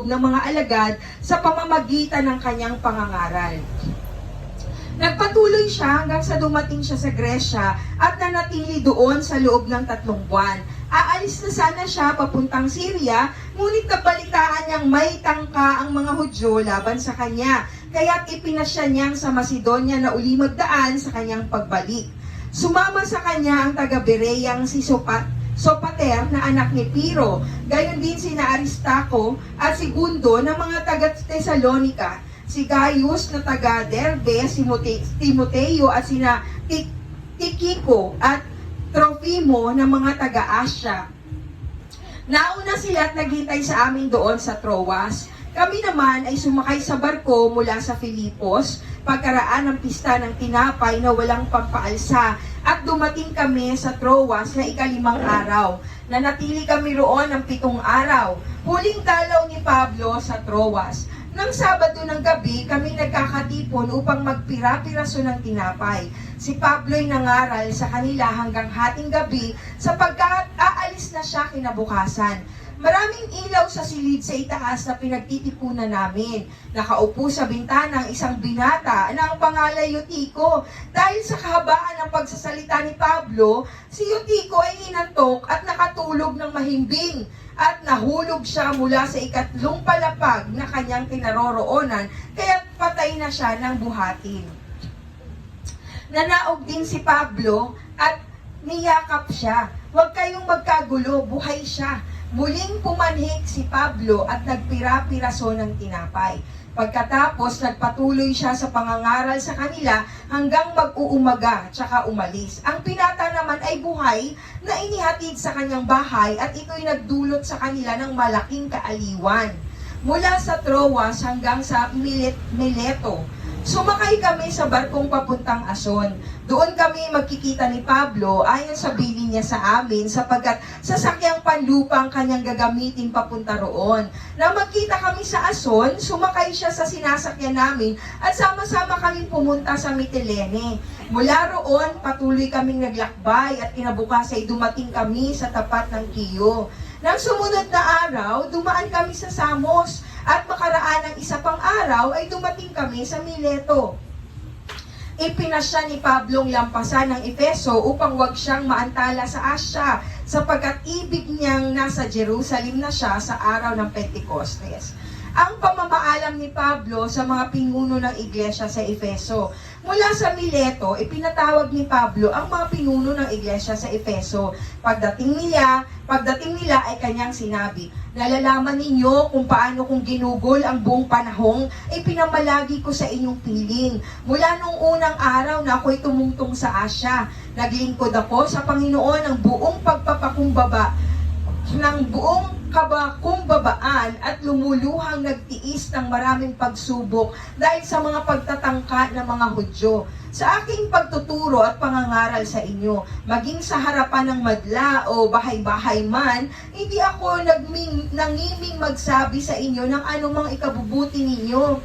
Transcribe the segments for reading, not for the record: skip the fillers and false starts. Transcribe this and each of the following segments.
ng mga alagad sa pamamagitan ng kanyang pangangaral. Nagpatuloy siya hanggang sa dumating siya sa Gresya at nanatili doon sa loob ng 3 buwan. Aalis na sana siya papuntang Syria, ngunit nabalitaan niyang may tangka ang mga Hudyo laban sa kanya, kaya't ipinasya niyang sa Macedonia na uli magdaan sa kanyang pagbalik. Sumama sa kanya ang taga-Bereyang si Sopater na anak ni Piro, gayon din sina Aristarco at Segundo ng mga taga-Tesalonica, si Gaius na taga-Derbe, si Timoteo at sina Tikiko at Trofimo ng mga taga-Asya. Nauna sila at naghintay sa amin doon sa Troas. Kami naman ay sumakay sa barko mula sa Filipos, pagkaraan ng pista ng tinapay na walang pampaalsa, at dumating kami sa Troas na ika-5 araw. Nanatili kami roon ng 7 araw. Huling dalaw ni Pablo sa Troas. Nang Sabado ng gabi, kami nagkakatipon upang magpira-piraso ng tinapay. Si Pablo'y nangaral sa kanila hanggang hating gabi sapagkat aalis na siya kinabukasan. Maraming ilaw sa silid sa itaas na pinagtitipunan namin. Nakaupo sa bintana ang isang binata na ang pangalan Eutico. Dahil sa kahabaan ng pagsasalita ni Pablo, si Eutico ay inantok at nakatulog ng mahimbing. At nahulog siya mula sa 3 palapag na kanyang kinaroroonan, kaya't patay na siya ng buhatin. Nanaog din si Pablo at niyakap siya. Huwag kayong magkagulo, buhay siya. Muling pumanhik si Pablo at nagpira-piraso ng tinapay. Pagkatapos, nagpatuloy siya sa pangangaral sa kanila hanggang mag-uumaga, tsaka umalis. Ang pinata naman ay buhay na inihatid sa kanyang bahay at ito'y nagdulot sa kanila ng malaking kaaliwan. Mula sa Troas hanggang sa Mileto, sumakay kami sa barkong papuntang Ason. Doon kami magkikita ni Pablo ayon sa bilin niya sa amin sapagkat sasakyang panlupa ang kanyang gagamitin papunta roon. Nang magkita kami sa Ason, sumakay siya sa sinasakyan namin at sama-sama kaming pumunta sa Mitilene. Mula roon, patuloy kaming naglakbay at kinabukasan ay dumating kami sa tapat ng Kiyo. Nang sumunod na araw, dumaan kami sa Samos at makaraan ng 1 pang araw ay dumating kami sa Mileto. Ipinasya ni Pablong lampasan ng Efeso upang wag siyang maantala sa Asya sapagkat ibig niyang nasa Jerusalem na siya sa araw ng Pentecostes. Ang pamamaalam ni Pablo sa mga pinuno ng iglesia sa Efeso. Mula sa Mileto, ipinatawag ni Pablo ang mga pinuno ng iglesia sa Efeso. Pagdating nila ay kanyang sinabi, nalalaman ninyo kung paano kong ginugol ang buong panahong ay pinamalagi ko sa inyong piling. Mula nung unang araw na ako'y tumungtong sa Asya, naglingkod ako sa Panginoon ng buong pagpapakumbaba, ng buong kabakumbabaan at lumuluhang nagtiis ng maraming pagsubok dahil sa mga pagtatangka ng mga Hudyo. Sa aking pagtuturo at pangangaral sa inyo, maging sa harapan ng madla o bahay-bahay man, hindi ako nangiming magsabi sa inyo ng anumang ikabubuti ninyo.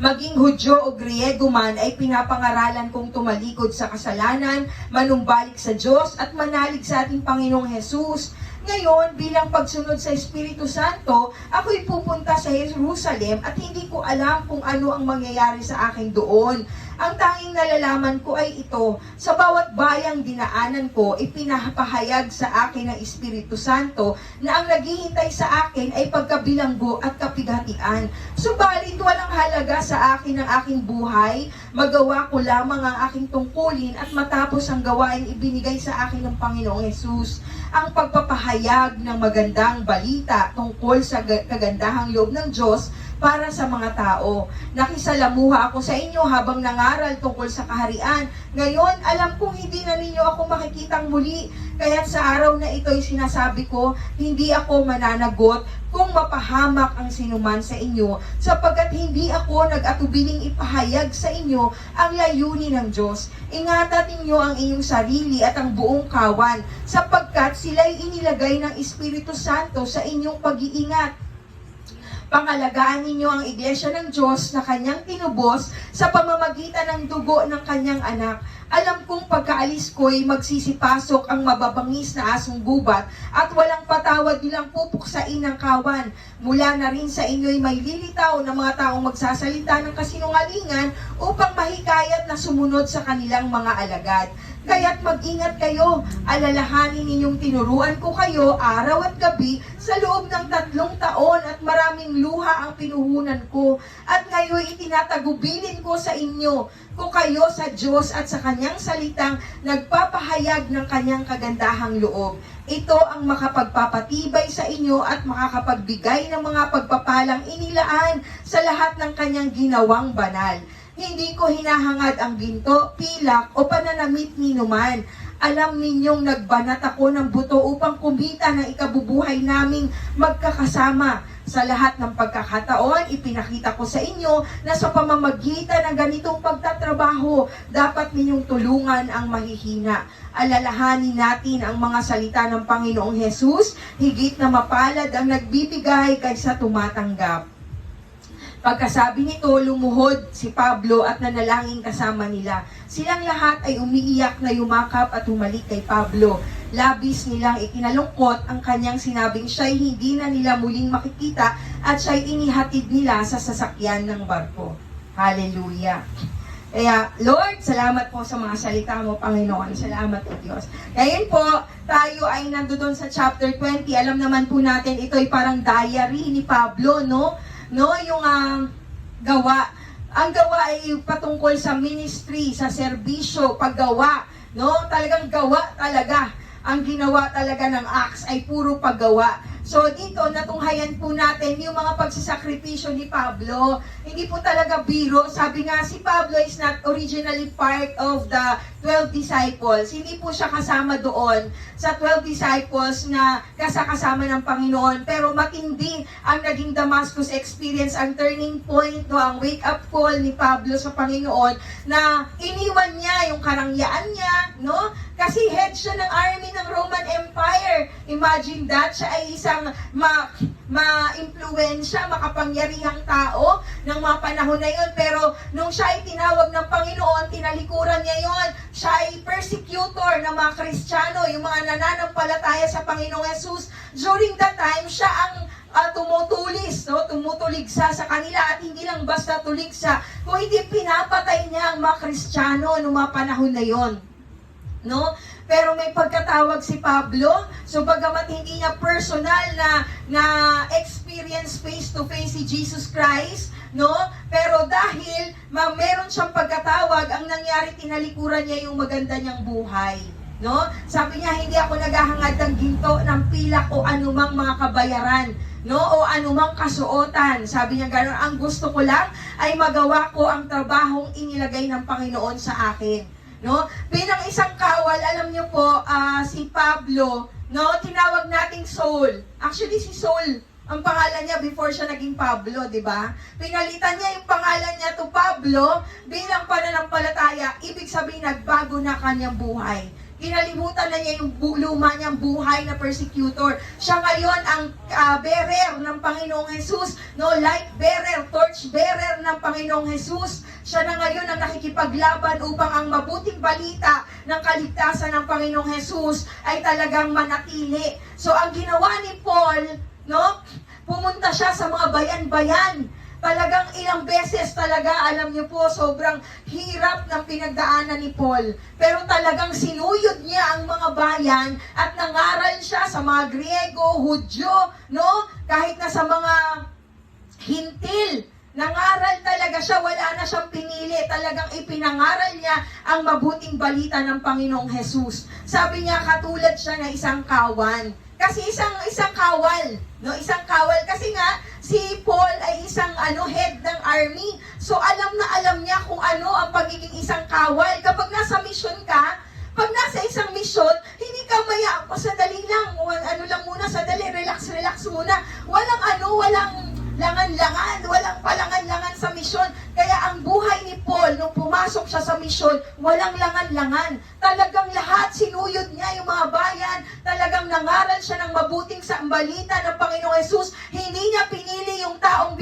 Maging Hudyo o Griego man ay pinapangaralan kong tumalikod sa kasalanan, manumbalik sa Diyos at manalig sa ating Panginoong Hesus. Ngayon, bilang pagsunod sa Espiritu Santo, ako'y pupunta sa Jerusalem at hindi ko alam kung ano ang mangyayari sa akin doon. Ang tanging nalalaman ko ay ito, sa bawat bayang dinaanan ko, ipinapahayag sa akin ng Espiritu Santo na ang naghihintay sa akin ay pagkabilanggo at kapighatian. Subalit walang halaga sa akin ang aking buhay, magawa ko lamang ang aking tungkulin at matapos ang gawain ibinigay sa akin ng Panginoong Hesus. Ang pagpapahayag ng magandang balita tungkol sa kagandahang loob ng Diyos para sa mga tao. Nakisalamuha ako sa inyo habang nangaral tungkol sa kaharian. Ngayon, alam kong hindi na ninyo ako makikitang muli. Kaya't sa araw na ito'y sinasabi ko, hindi ako mananagot kung mapahamak ang sinuman sa inyo, sapagkat hindi ako nag-atubiling ipahayag sa inyo ang layunin ng Diyos. Ingatan ninyo ang inyong sarili at ang buong kawan, sapagkat sila'y inilagay ng Espiritu Santo sa inyong pag-iingat. Pangalagaan ninyo ang iglesia ng Diyos na kanyang tinubos sa pamamagitan ng dugo ng kanyang anak. Alam kong pagkaalis ko'y magsisipasok ang mababangis na asong gubat at walang patawad nilang pupuksain ng kawan. Mula na rin sa inyo'y may lilitaw na mga taong magsasalita ng kasinungalingan upang mahikayat na sumunod sa kanilang mga alagad. Kaya't mag-ingat kayo, alalahanin ninyong tinuruan ko kayo araw at gabi sa loob ng 3 taon at maraming luha ang pinuhunan ko. At ngayon itinatagubilin ko sa inyo ko kayo sa Diyos at sa kanyang salitang nagpapahayag ng kanyang kagandahang loob. Ito ang makapagpapatibay sa inyo at makakapagbigay ng mga pagpapalang inilaan sa lahat ng kanyang ginawang banal. Hindi ko hinahangad ang ginto, pilak o pananamit ni numan. Alam ninyong nagbanat ako ng buto upang kumita ng ikabubuhay naming magkakasama. Sa lahat ng pagkakataon, ipinakita ko sa inyo na sa pamamagitan ng ganitong pagtatrabaho, dapat ninyong tulungan ang mahihina. Alalahanin natin ang mga salita ng Panginoong Hesus, higit na mapalad ang nagbibigay kaysa tumatanggap. Pagkasabi nito, lumuhod si Pablo at nanalangin kasama nila. Silang lahat ay umiiyak na yumakap at humalik kay Pablo. Labis nilang ikinalungkot ang kanyang sinabing siya'y hindi na nila muling makikita at siya'y inihatid nila sa sasakyan ng barko. Hallelujah! Kaya, Lord, salamat po sa mga salita mo, Panginoon. Salamat po, Diyos. Ngayon po, tayo ay nandoon sa chapter 20. Alam naman po natin, ito ay parang diary ni Pablo, no? Yung gawa. Ang gawa ay patungkol sa ministry, sa serbisyo, paggawa. Talagang gawa talaga. Ang ginawa talaga ng Acts ay puro paggawa. So dito, natunghayan po natin yung mga pagsasakripisyo ni Pablo. Hindi po talaga biro. Sabi nga, si Pablo is not originally part of the 12 disciples. Hindi po siya kasama doon sa 12 disciples na kasama ng Panginoon. Pero matindi ang naging Damascus experience, ang turning point, ang wake-up call ni Pablo sa Panginoon na iniwan niya yung karangyaan niya, kasi head siya ng army ng Roman Empire. Imagine that, siya ay isang ma-impluensya, makapangyarihang tao ng mga panahon na yun. Pero nung siya ay tinawag ng Panginoon, tinalikuran niya yun. Siya ay persecutor ng mga Kristiyano, yung mga nananampalataya sa Panginoong Hesus. During that time, siya ang tumutuligsa sa kanila, at hindi lang basta tuligsa, kung hindi pinapatay niya ang mga Kristiyano noong mga panahon na yon. Pero may pagkatawag si Pablo, so bagamat hindi niya personal na experience face to face si Jesus Christ, pero dahil meron siyang pagkatawag, ang nangyari, tinalikuran niya yung maganda niyang buhay. Sabi niya, hindi ako naghahangad ng ginto, ng pilak o anumang mga kabayaran, o anumang kasuotan. Sabi niya gano'n, ang gusto ko lang ay magawa ko ang trabahong inilagay ng Panginoon sa akin. Bilang isang kawal, alam niyo po, si Pablo, tinawag nating Saul. Actually, si Saul, ang pangalan niya before siya naging Pablo, di ba? Pinalitan niya yung pangalan niya to Pablo bilang pananampalataya. Ibig sabihin, nagbago na kanyang buhay. Kinalimutan na niya yung luma niyang buhay na persecutor. Siya ngayon ang bearer ng Panginoong Hesus, light bearer, torch bearer ng Panginoong Hesus. Siya na ngayon ang nakikipaglaban upang ang mabuting balita ng kaligtasan ng Panginoong Hesus ay talagang manatili. So ang ginawa ni Paul, pumunta siya sa mga bayan-bayan. Talagang ilang beses talaga, alam niyo po, sobrang hirap ng pinagdaanan ni Paul. Pero talagang sinuyod niya ang mga bayan at nangaral siya sa mga Griego, Hudyo, kahit na sa mga Hintil. Nangaral talaga siya, wala na siyang pinili. Talagang ipinangaral niya ang mabuting balita ng Panginoong Hesus. Sabi niya, katulad siya na isang kawan. Kasi isang kawal, isang kawal. Kasi nga, si Paul ay isang head ng army. So alam na alam niya kung ano ang pagiging isang kawal. Kapag nasa mission ka, pag nasa isang mission, hindi ka maya, sadali lang, lang muna, sadali, relax muna. Walang langan-langan, walang palangan-langan sa misyon. Kaya ang buhay ni Paul, nung pumasok siya sa misyon, walang langan-langan. Talagang lahat, sinuyod niya yung mga bayan, talagang nangaral siya ng mabuting balita ng Panginoong Hesus. Hindi niya pinili yung taong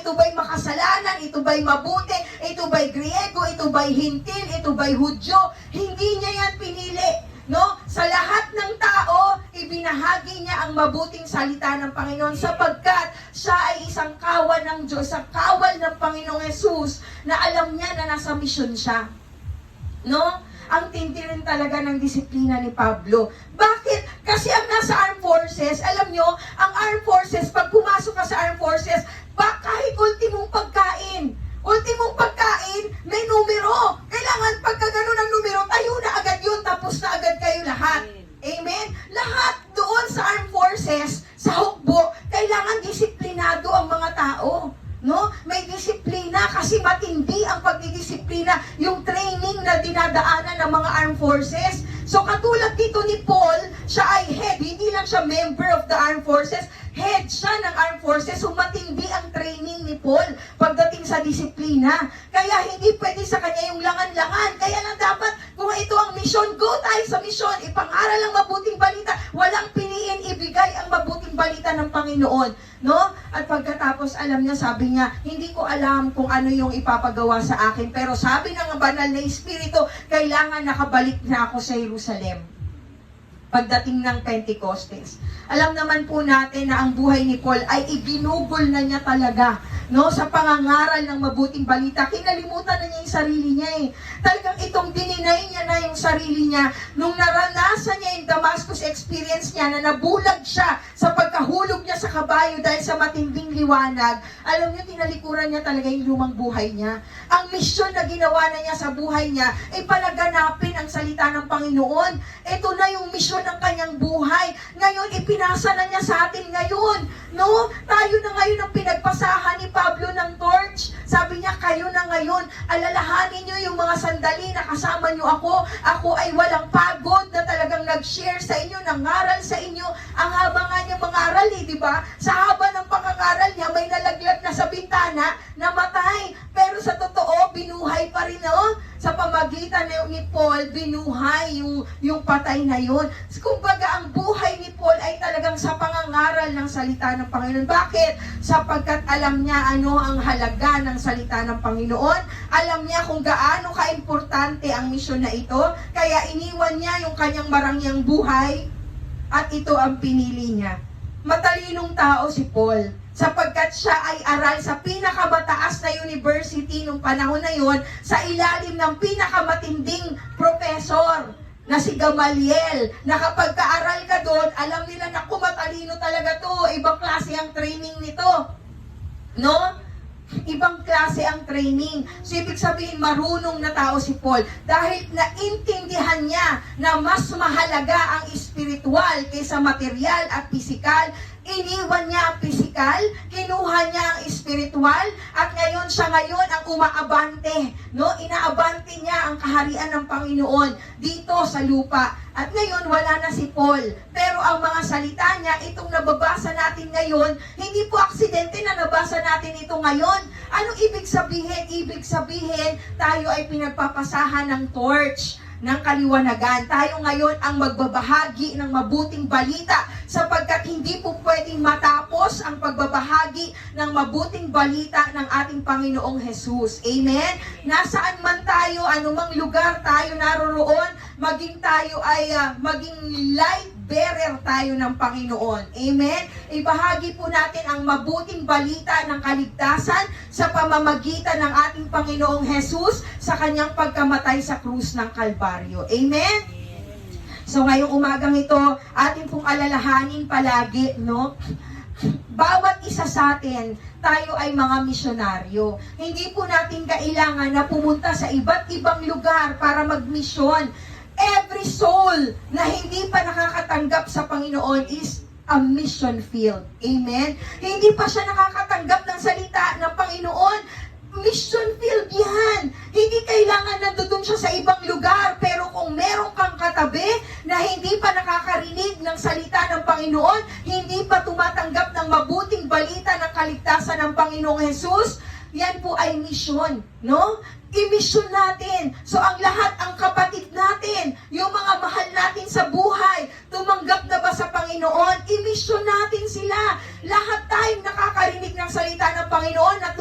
ito ba'y makasalanan, ito ba'y mabuti, ito ba'y Griego, ito ba'y Hintil, ito ba'y Hudyo. Hindi niya yan pinili. No? Sa lahat ng tao, ibinahagi niya ang mabuting salita ng Panginoon sapagkat siya ay isang kawal ng Diyos, sa kawal ng Panginoong Hesus na alam niya na nasa misyon siya. No? Ang tindi rin talaga ng disiplina ni Pablo. Bakit? Kasi ang nasa armed forces, alam nyo, ang armed forces, pag pumasok ka sa armed forces, kahit ultimong pagkain, may numero. Kailangan pagka ganun ang numero, tayo na agad yun, tapos na agad kayo lahat. Amen? Lahat doon sa armed forces, sa hukbo, kailangan disiplinado ang mga tao. No? May disiplina kasi matindi ang pagdidisiplina, yung training na dinadaanan ng mga armed forces. So katulad dito ni Paul, siya ay head, hindi lang siya member of the armed forces, head siya ng armed forces, so matindi ang training ni Paul pagdating sa disiplina. Kaya hindi pwede sa kanya yung langan-langan. Kaya lang dapat, kung ito ang mission, go tayo sa mission, ipangaral ang mabuting balita, walang piliin, ibigay ang mabuting balita ng Panginoon. No? At pagkatapos, alam niya, sabi niya, hindi ko alam kung ano yung ipapagawa sa akin, pero sabi ng banal na Espiritu, kailangan nakabalik na ako sa Jerusalem. Pagdating ng Pentecostes. Alam naman po natin na ang buhay ni Paul ay iginugol na niya talaga, no, sa pangangaral ng mabuting balita. Kinalimutan na niya yung sarili niya eh. Talagang itong dininay niya na yung sarili niya nung naranasan niya yung Damascus experience niya na nabulag siya sa pagkahulog niya sa kabayo dahil sa matinding liwanag. Alam niyo, tinalikuran niya talaga yung lumang buhay niya. Ang misyon na ginawa na niya sa buhay niya ay palaganapin ang salita ng Panginoon. Ito na yung misyon ng kanyang buhay. Ngayon, ipinasa na niya sa atin ngayon. No? Tayo na ngayon ang pinagpasahan ni Pablo ng torch. Sabi niya, kayo na ngayon, alalahanin niyo yung mga sandali na kasama niyo ako. Ako ay walang pagod na talagang nag-share sa inyo, nangaral sa inyo. Ang haba nga niya mangaral eh, di ba? Sa haba ng pangangaral niya, may nalaglag na sa bintana, namatay. Pero sa totoo, binuhay pa rin, no? Sa pamagitan ni Paul, binuhay yung patay na yun. Kumbaga, ang buhay ni Paul ay talagang sa pangangaral ng salita ng Panginoon. Bakit? Sapagkat alam niya ano ang halaga ng salita ng Panginoon. Alam niya kung gaano kaimportante ang misyon na ito. Kaya iniwan niya yung kanyang marangyang buhay at ito ang pinili niya. Matalinong tao si Paul, sapagkat siya ay aral sa pinakamataas na university nung panahon na yon, sa ilalim ng pinakamatinding professor na si Gamaliel, na kapag kaaral ka doon, alam nila na matalino talaga to, ibang klase ang training nito. No? Ibang klase ang training. So, ibig sabihin, marunong na tao si Paul. Dahil naintindihan niya na mas mahalaga ang espiritual kaysa material at pisikal, iniwan niya ang pisikal, kinuha niya ang espiritual, at ngayon siya ngayon ang umaabante. No? Inaabante niya ang kaharian ng Panginoon dito sa lupa. At ngayon, wala na si Paul. Pero ang mga salita niya, itong nababasa natin ngayon, hindi po aksidente na nabasa natin ito ngayon. Anong ibig sabihin? Ibig sabihin, tayo ay pinagpapasahan ng torch ng kaliwanagan. Tayo ngayon ang magbabahagi ng mabuting balita sapagkat hindi po pwedeng matapos ang pagbabahagi ng mabuting balita ng ating Panginoong Hesus. Amen? Nasaan man tayo, anumang lugar tayo naroroon, maging tayo ay maging light bearer tayo ng Panginoon. Amen? Ibahagi po natin ang mabuting balita ng kaligtasan sa pamamagitan ng ating Panginoong Hesus sa kanyang pagkamatay sa krus ng Kalbaryo. Amen? So ngayong umagang ito, ating pong alalahanin palagi, no? Bawat isa sa atin, tayo ay mga misyonaryo. Hindi po natin kailangan na pumunta sa iba't ibang lugar para magmisyon. Every soul na hindi pa nakakatanggap sa Panginoon is a mission field. Amen? Hindi pa siya nakakatanggap ng salita ng Panginoon. Mission field yan. Hindi kailangan nandoon siya sa ibang lugar. Pero kung meron kang katabi na hindi pa nakakarinig ng salita ng Panginoon, hindi pa tumatanggap ng mabuting balita ng kaligtasan ng Panginoong Hesus, yan po ay mission, no? I-mission natin. So ang lahat, ang kapatid natin, yung mga mahal natin sa buhay, tumanggap na ba sa Panginoon? I-mission natin sila. Lahat tayong nakakarinig ng salita ng Panginoon na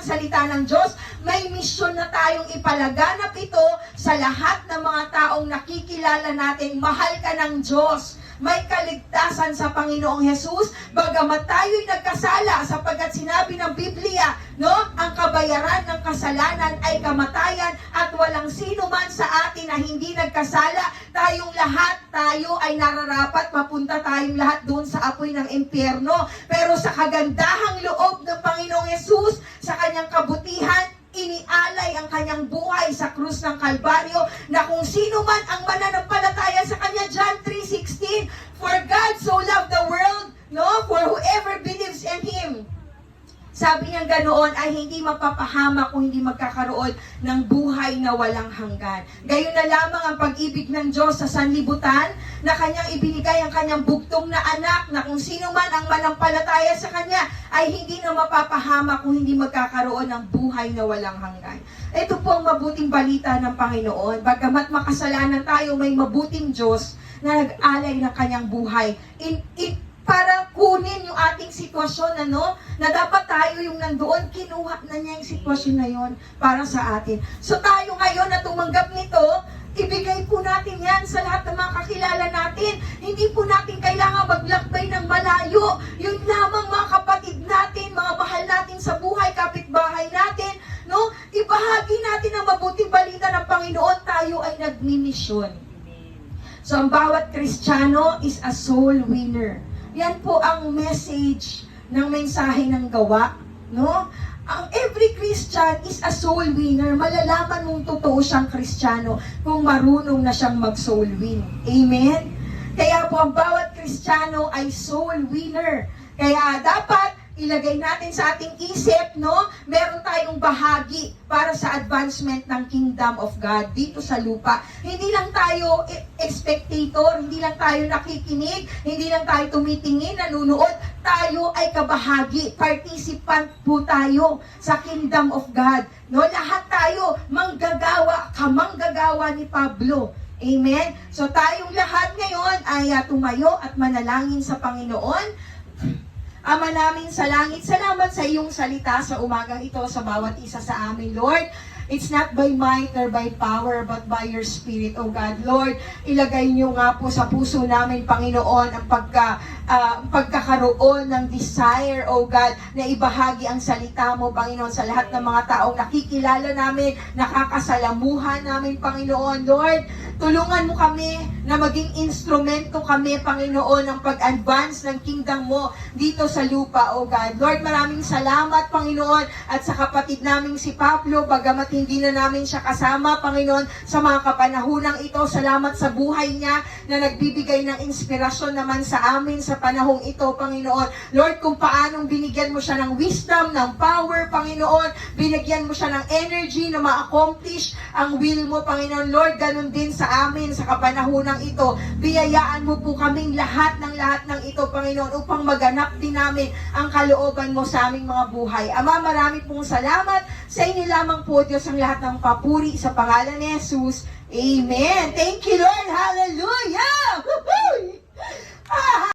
salita ng Diyos, may misyon na tayong ipalaganap ito sa lahat ng mga taong nakikilala natin. Mahal ka ng Diyos. May kaligtasan sa Panginoong Jesus, bagamat tayo'y nagkasala, sapagkat sinabi ng Biblia, no, ang kabayaran ng kasalanan ay kamatayan, at walang sino man sa atin na hindi nagkasala. Tayong lahat, tayo ay nararapat, mapunta tayong lahat doon sa apoy ng impyerno. Pero sa kagandahang loob ng Panginoong Jesus, sa kanyang kabutihan, inialay ang kanyang buhay sa krus ng Kalbaryo, na kung sino man ang mananampalataya sa kanya, John 3:16, for God so loved the world, no, for whoever believes in Him. Sabi niya ganoon ay hindi mapapahamak kung hindi magkakaroon ng buhay na walang hanggan. Gayon na lamang ang pag-ibig ng Diyos sa sanlibutan, na kanyang ibinigay ang kanyang bugtong na anak, na kung sino man ang manampalataya sa kanya ay hindi na mapapahamak kung hindi magkakaroon ng buhay na walang hanggan. Ito po ang mabuting balita ng Panginoon. Bagamat makasalanan tayo, may mabuting Diyos na nag-alay ng kanyang buhay para kunin yung ating sitwasyon, na dapat tayo yung nandoon, kinuha na niya yung sitwasyon na yon para sa atin. So tayo ngayon na tumanggap nito, ibigay po natin yan sa lahat ng mga kakilala natin. Hindi po natin kailangan maglakbay ng malayo. Yun lamang mga kapatid natin, mga mahal natin sa buhay, kapitbahay natin, no? Ibahagi natin ang mabuting balita ng Panginoon, tayo ay nagmimisyon. So ang bawat Kristiyano is a soul winner. Yan po ang message ng mensahe ng gawa, no? Ang every Christian is a soul winner. Malalaman mong totoo siyang Kristiyano kung marunong na siyang mag-soul win. Amen? Kaya po ang bawat Kristiyano ay soul winner. Kaya dapat ilagay natin sa ating isip, no? Meron tayong bahagi para sa advancement ng Kingdom of God dito sa lupa. Hindi lang tayo spectator, hindi lang tayo nakikinig, hindi lang tayo tumitingin, nanunood. Tayo ay kabahagi, participant po tayo sa Kingdom of God. No? Lahat tayo manggagawa, kamanggagawa ni Pablo. Amen? So tayong lahat ngayon ay tumayo at manalangin sa Panginoon. Ama namin sa langit, salamat sa iyong salita sa umagang ito sa bawat isa sa amin, Lord. It's not by might or by power, but by your Spirit, O God. Lord, ilagay niyo nga po sa puso namin, Panginoon, ang pagkakaroon ng desire, O God, na ibahagi ang salita mo, Panginoon, sa lahat ng mga taong nakikilala namin, nakakasalamuhan namin, Panginoon. Lord, tulungan mo kami na maging instrumento kami, Panginoon, ng pag-advance ng kingdom mo dito sa lupa, O God. Lord, maraming salamat, Panginoon, at sa kapatid naming si Pablo, bagamat hindi na namin siya kasama, Panginoon, sa mga kapanahunang ito. Salamat sa buhay niya na nagbibigay ng inspirasyon naman sa amin sa panahong ito, Panginoon. Lord, kung paanong binigyan mo siya ng wisdom, ng power, Panginoon, binigyan mo siya ng energy na ma-accomplish ang will mo, Panginoon. Lord, ganun din sa amin sa kapanahunang ito. Biyayaan mo po kaming lahat ng ito, Panginoon, upang maganap din namin ang kalooban mo sa aming mga buhay. Ama, marami pong salamat. Sa inyo lamang po, Diyos, ang lahat ng papuri sa pangalan ni Jesus. Amen. Thank you, Lord. Hallelujah! Woo-hoo!